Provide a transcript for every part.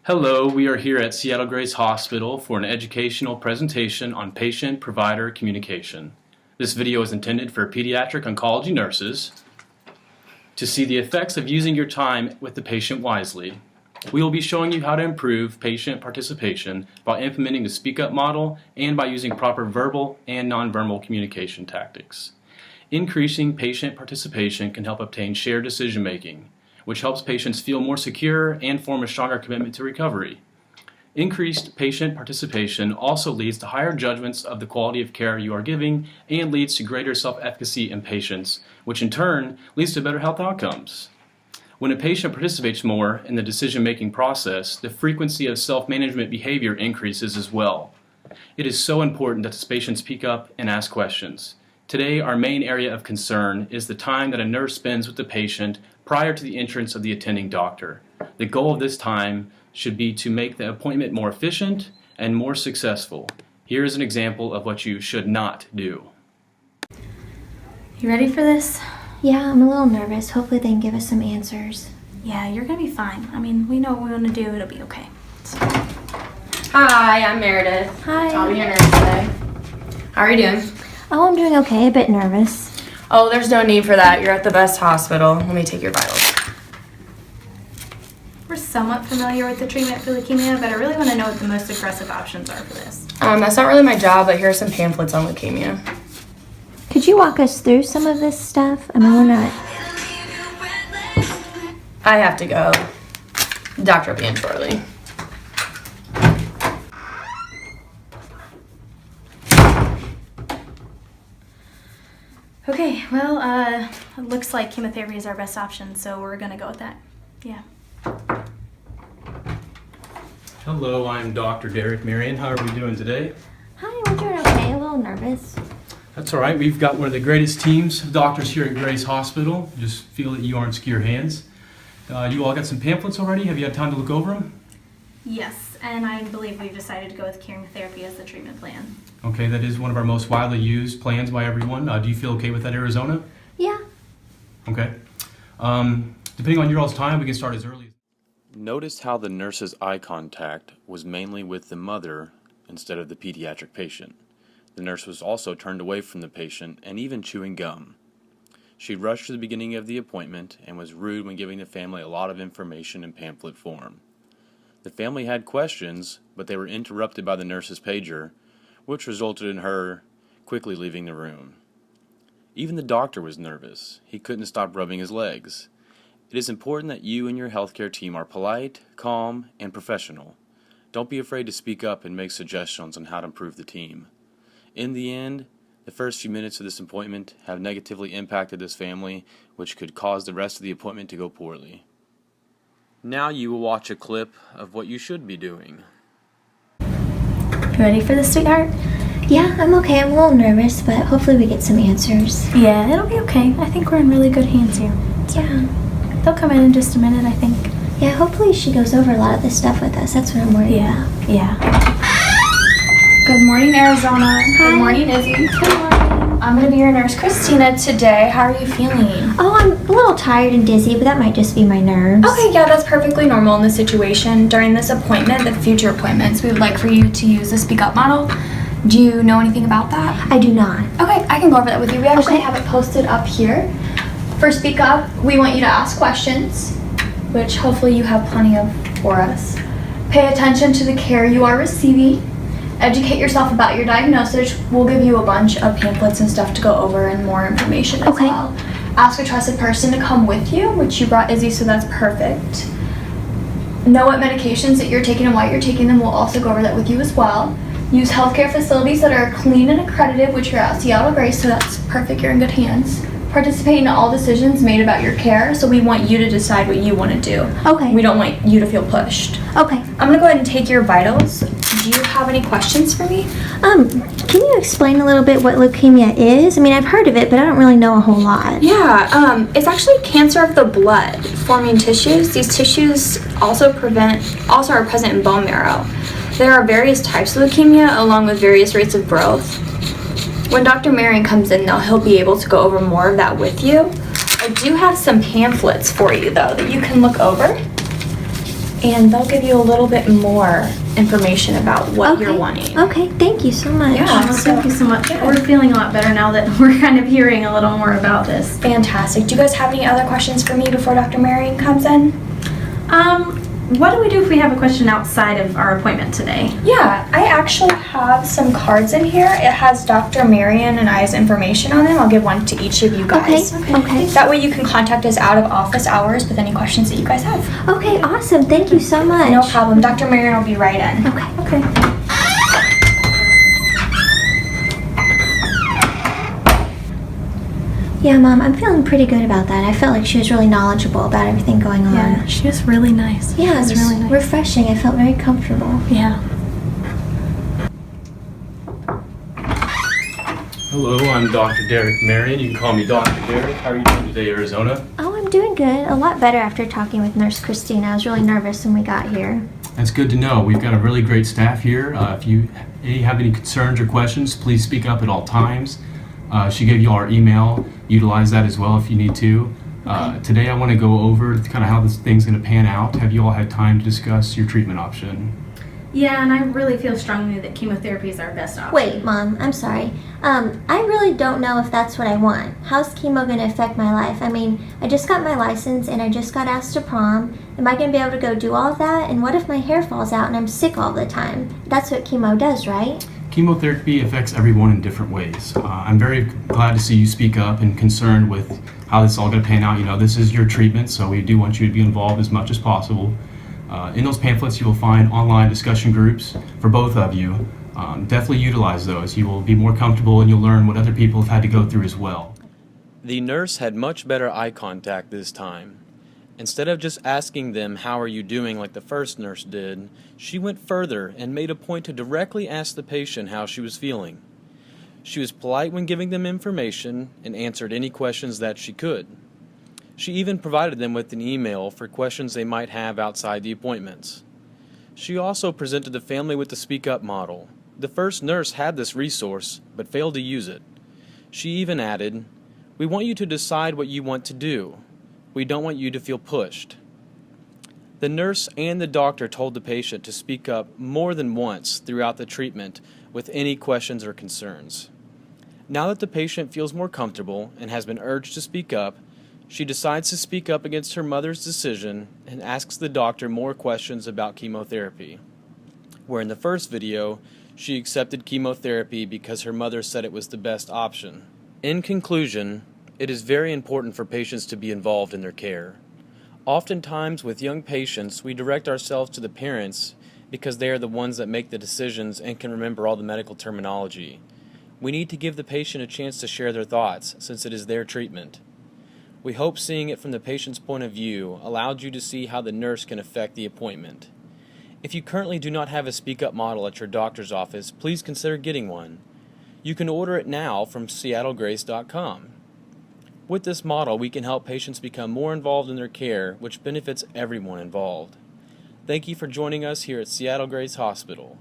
Hello, we are here at Seattle Grace Hospital for an educational presentation on patient-provider communication. This video is intended for pediatric oncology nurses to see the effects of using your time with the patient wisely. We will be showing you how to improve patient participation by implementing the Speak Up model and by using proper verbal and nonverbal communication tactics. Increasing patient participation can help obtain shared decision-making, which helps patients feel more secure and form a stronger commitment to recovery. Increased patient participation also leads to higher judgments of the quality of care you are giving and leads to greater self-efficacy in patients, which in turn leads to better health outcomes. When a patient participates more in the decision-making process, the frequency of self-management behavior increases as well. It is so important that the patients speak up and ask questions. Today, our main area of concern is the time that a nurse spends with the patient prior to the entrance of the attending doctor. The goal of this time should be to make the appointment more efficient and more successful. Here is an example of what you should not do. You ready for this? Yeah, I'm a little nervous. Hopefully they can give us some answers. Yeah, you're gonna be fine. I mean, we know what we want to do. It'll be okay. Hi, I'm Meredith. Hi. I'll be your nurse today. How are you doing? Oh, I'm doing okay. A bit nervous. Oh, there's no need for that. You're at the best hospital. Let me take your vitals. We're somewhat familiar with the treatment for leukemia, but I really want to know what the most aggressive options are for this. That's not really my job, but here are some pamphlets on leukemia. Could you walk us through some of this stuff? I mean, we're not... I have to go. The doctor will be in shortly. Okay, well, it looks like chemotherapy is our best option, so we're gonna go with that. Yeah. Hello, I'm Dr. Derek Marion. How are we doing today? Hi, we're doing okay. A little nervous. That's all right. We've got one of the greatest teams of doctors here at Grace Hospital. Just feel that you aren't ski your hands. You all got some pamphlets already? Have you had time to look over them? Yes, and I believe we've decided to go with chemotherapy as the treatment plan. Okay, that is one of our most widely used plans by everyone. Do you feel okay with that, Arizona? Yeah. Okay. Depending on your all's time, we can start as early as... Notice how the nurse's eye contact was mainly with the mother instead of the pediatric patient. The nurse was also turned away from the patient and even chewing gum. She rushed to the beginning of the appointment and was rude when giving the family a lot of information in pamphlet form. The family had questions, but they were interrupted by the nurse's pager, which resulted in her quickly leaving the room. Even the doctor was nervous. He couldn't stop rubbing his legs. It is important that you and your healthcare team are polite, calm, and professional. Don't be afraid to speak up and make suggestions on how to improve the team. In the end, the first few minutes of this appointment have negatively impacted this family, which could cause the rest of the appointment to go poorly. Now you will watch a clip of what you should be doing. You ready for this, sweetheart? Yeah, I'm okay. I'm a little nervous, but hopefully we get some answers. Yeah, it'll be okay. I think we're in really good hands here. Yeah. They'll come in just a minute, I think. Yeah, hopefully she goes over a lot of this stuff with us. That's what I'm worried about. Yeah. Good morning, Arizona. Hi. Good morning, Izzy. Good morning. I'm gonna be your nurse, Christina, today. How are you feeling? Oh, I'm a little tired and dizzy, but that might just be my nerves. Okay, yeah, that's perfectly normal in this situation. During this appointment, the future appointments, we would like for you to use the Speak Up model. Do you know anything about that? I do not. Okay, I can go over that with you. We actually Okay. have it posted up here. For Speak Up, we want you to ask questions, which hopefully you have plenty of for us. Pay attention to the care you are receiving. Educate yourself about your diagnosis. We'll give you a bunch of pamphlets and stuff to go over and more information as well. Ask a trusted person to come with you, which you brought Izzy, so that's perfect. Know what medications that you're taking and why you're taking them. We'll also go over that with you as well. Use healthcare facilities that are clean and accredited, which you're at Seattle Grace, so that's perfect. You're in good hands. Participate in all decisions made about your care, so we want you to decide what you want to do. Okay. We don't want you to feel pushed. Okay. I'm gonna go ahead and take your vitals. Do you have any questions for me? Can you explain a little bit what leukemia is? I mean, I've heard of it, but I don't really know a whole lot. Yeah, it's actually cancer of the blood forming tissues. These tissues also are present in bone marrow. There are various types of leukemia along with various rates of growth. When Dr. Marion comes in, though, he'll be able to go over more of that with you. I do have some pamphlets for you, though, that you can look over. and they'll give you a little bit more information about what you're wanting. Okay, thank you so much. Yeah. Well, thank you so much. We're feeling a lot better now that we're kind of hearing a little more about this. Fantastic. Do you guys have any other questions for me before Dr. Marion comes in? What do we do if we have a question outside of our appointment today? Yeah, I actually have some cards in here. It has Dr. Marion and I's information on them. I'll give one to each of you guys. Okay. That way you can contact us out of office hours with any questions that you guys have. Okay, awesome. Thank you so much. No problem. Dr. Marion will be right in. Okay. Yeah, Mom, I'm feeling pretty good about that. I felt like she was really knowledgeable about everything going on. Yeah, she was really nice. Yeah, it was really nice. refreshing. I felt very comfortable. Yeah. Hello, I'm Dr. Derek Marion. You can call me Dr. Derek. How are you doing today, Arizona? Oh, I'm doing good. A lot better after talking with Nurse Christina. I was really nervous when we got here. That's good to know. We've got a really great staff here. If you have any concerns or questions, please speak up at all times. She gave you our email. Utilize that as well if you need to. Today I want to go over kind of how this thing's going to pan out. Have you all had time to discuss your treatment option? Yeah, and I really feel strongly that chemotherapy is our best option. Wait, Mom, I'm sorry. I really don't know if that's what I want. How's chemo going to affect my life? I mean, I just got my license and I just got asked to prom. Am I going to be able to go do all of that? And what if my hair falls out and I'm sick all the time? That's what chemo does, right? Chemotherapy affects everyone in different ways. I'm very glad to see you speak up and concerned with how this is all going to pan out. You know, this is your treatment, so we do want you to be involved as much as possible. In those pamphlets, you will find online discussion groups for both of you. Definitely utilize those. You will be more comfortable and you'll learn what other people have had to go through as well. The nurse had much better eye contact this time. Instead of just asking them, "How are you doing?" like the first nurse did, she went further and made a point to directly ask the patient how she was feeling. She was polite when giving them information and answered any questions that she could. She even provided them with an email for questions they might have outside the appointments. She also presented the family with the Speak Up model. The first nurse had this resource, but failed to use it. She even added, "We want you to decide what you want to do. We don't want you to feel pushed." The nurse and the doctor told the patient to speak up more than once throughout the treatment with any questions or concerns. Now that the patient feels more comfortable and has been urged to speak up, she decides to speak up against her mother's decision and asks the doctor more questions about chemotherapy. Where in the first video, she accepted chemotherapy because her mother said it was the best option. In conclusion, it is very important for patients to be involved in their care. Oftentimes with young patients, we direct ourselves to the parents because they are the ones that make the decisions and can remember all the medical terminology. We need to give the patient a chance to share their thoughts since it is their treatment. We hope seeing it from the patient's point of view allowed you to see how the nurse can affect the appointment. If you currently do not have a Speak Up model at your doctor's office, please consider getting one. You can order it now from seattlegrace.com. With this model, we can help patients become more involved in their care, which benefits everyone involved. Thank you for joining us here at Seattle Grace Hospital.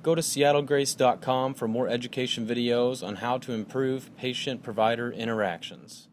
Go to seattlegrace.com for more education videos on how to improve patient-provider interactions.